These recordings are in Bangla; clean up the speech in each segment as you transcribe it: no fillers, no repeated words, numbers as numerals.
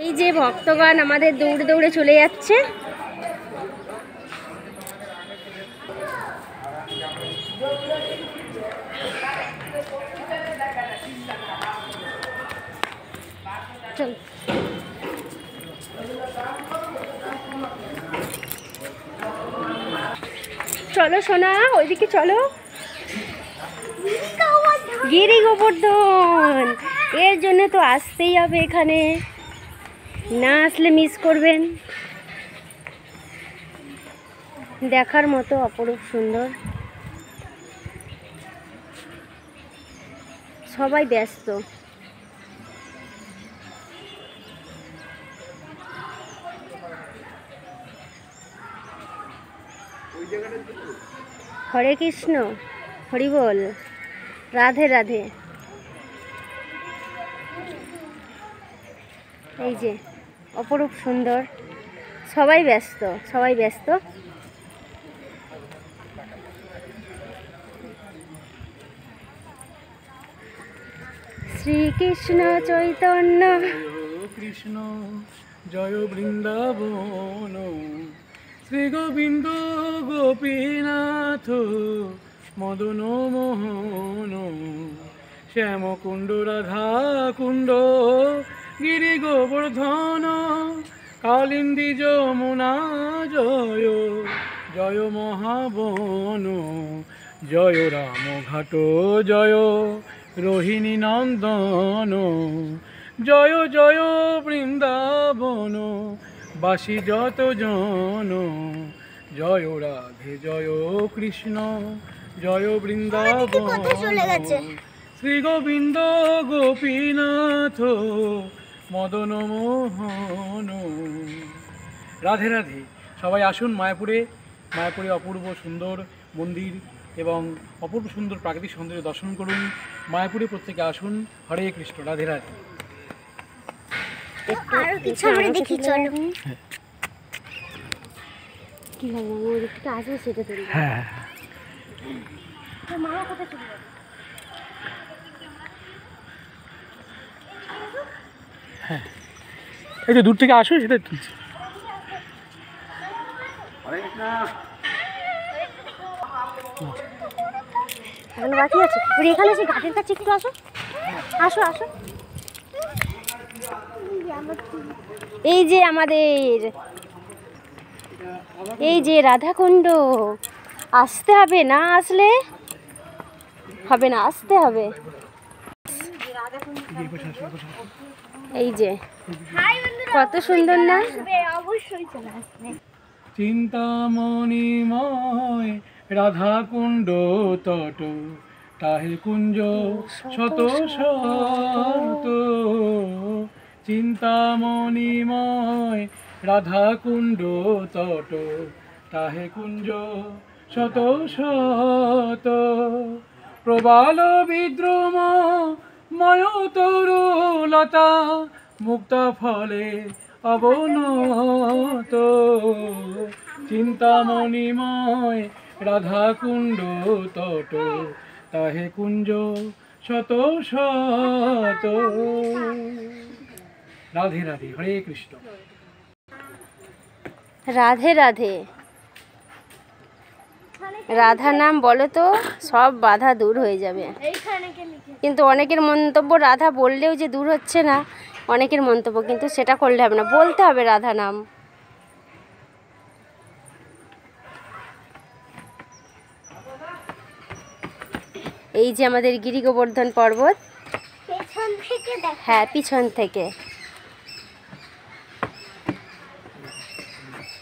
এই যে ভক্তগণ আমাদের দৌড়ে দৌড়ে চলে যাচ্ছে। চলো সোনা, ওইদিকে চলো। গিরি গোবর্ধন, এর জন্য তো আসতেই হবে এখানে, না আসলে মিস করবেন। দেখার মতো অপরূপ সুন্দর। সবাই ব্যস্ত। হরে কৃষ্ণ, হরি বল, রাধে রাধে। এই যে অপরূপ সুন্দর, সবাই ব্যস্ত, সবাই ব্যস্ত। শ্রীকৃষ্ণ চৈতন্য কৃষ্ণ জয় বৃন্দাবন, শ্রী গোবিন্দ গোপীনাথ মদন মোহন, শ্যামকুণ্ড রাধা কুণ্ড গিরি গোবর্ধন, কালিন্দী যমুনা জয় জয় মহাবন, জয় রামঘাট জয় রোহিণী নন্দন, জয় জয় বৃন্দাবন বাসী যত জন, জয় রাধে জয় কৃষ্ণ জয় বৃন্দাবন, শ্রী গোবিন্দ গোপীনাথ মদন মোহন। রাধে রাধে। সবাই আসুন মায়াপুরে। মায়াপুরে অপূর্ব সুন্দর মন্দির এবং অপূর্ব সুন্দর প্রাকৃতিক সৌন্দর্য দর্শন করুন। মায়াপুরে প্রত্যেকে আসুন। হরে কৃষ্ণ, রাধে রাধে। আরো কিছু আমরা দেখি, চলো। কি হবে ওই দিকটা আসবে সেটা তো। হ্যাঁ, তো মামা কোথায় চলে যাবে? হ্যাঁ, এই যে দূর থেকে আসো সেটা তুলছি। এখন বাকি আছে, এখানে এসে ঘাটের কাছে একটু আসো, আসো আসো। এই যে আমাদের, এই যে রাধাকুণ্ড, আসতে হবে, না আসলে হবে না, আসতে হবে। এই যে কত সুন্দর না, অবশ্যই চলে আসবে। চিন্তামণিময় রাধাকুণ্ড তট, তাহে কুঞ্জ শত শত, চিন্তামণিময় রাধাকুণ্ড তট, তাহে কুঞ্জ শত শত, প্রবাল বিদ্রুম ময় তরুলতা, মুক্তা ফলে অবনত, চিন্তামণিময় রাধাকুণ্ড তট, তাহে কুঞ্জ শত শত। রাধে রাধে। হরে কৃষ্ণ। রাধে রাধে। রাধা নাম বলো তো, সব বাধা দূর হয়ে যাবে। কিন্তু অনেকের মন্তব্য রাধা বললেও যে দূর হচ্ছে না, অনেকের মন্তব্য, কিন্তু সেটা করলে হবে না, বলতে হবে রাধা নাম। এই যে আমাদের গিরি গোবর্ধন পর্বত, হ্যাঁ পিছন থেকে।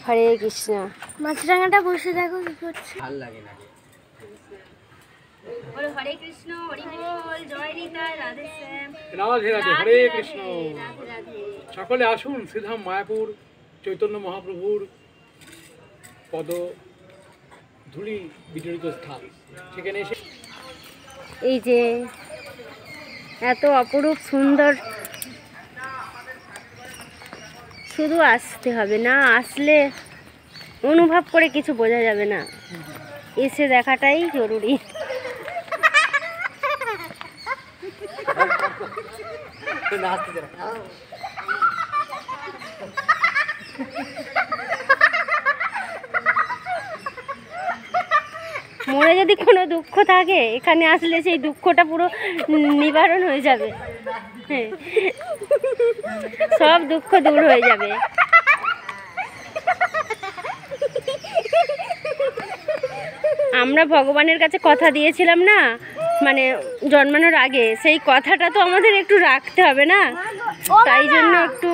হরে কৃষ্ণ। মাছরাঙাটা বসে দেখো কি করছে, ভালো লাগে না। হরে কৃষ্ণ, হরি বল, জয় নিতাই, রাধে শ্যাম। রাধে রাধে। হরে কৃষ্ণ। সকলে আসুন শ্রীধাম মায়াপুর, চৈতন্য মহাপ্রভুর পদ ধূলি বিজড়িত স্থান, সেখানে এসে এই যে এত অপরূপ সুন্দর, শুধু আসতে হবে, না আসলে অনুভব করে কিছু বোঝা যাবে না, এসে দেখাটাই জরুরি। মনে যদি কোনো দুঃখ থাকে এখানে আসলে সেই দুঃখটা পুরো নিবারণ হয়ে যাবে। হ্যাঁ, সব দুঃখ দূর হয়ে যাবে। আমরা ভগবানের কাছে কথা দিয়েছিলাম না, মানে জন্মানোর আগে, সেই কথাটা তো আমাদের একটু রাখতে হবে না, তাই জন্য একটু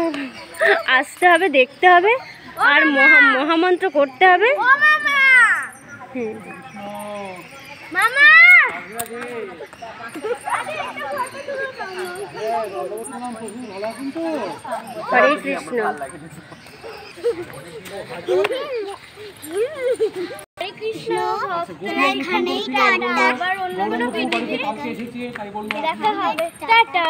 আসতে হবে, দেখতে হবে, আর মহামন্ত্র করতে হবে। হরে কৃষ্ণ। হরে কৃষ্ণ। আবার অন্য কোনো ভিডিও দেখা হবে। টাটা।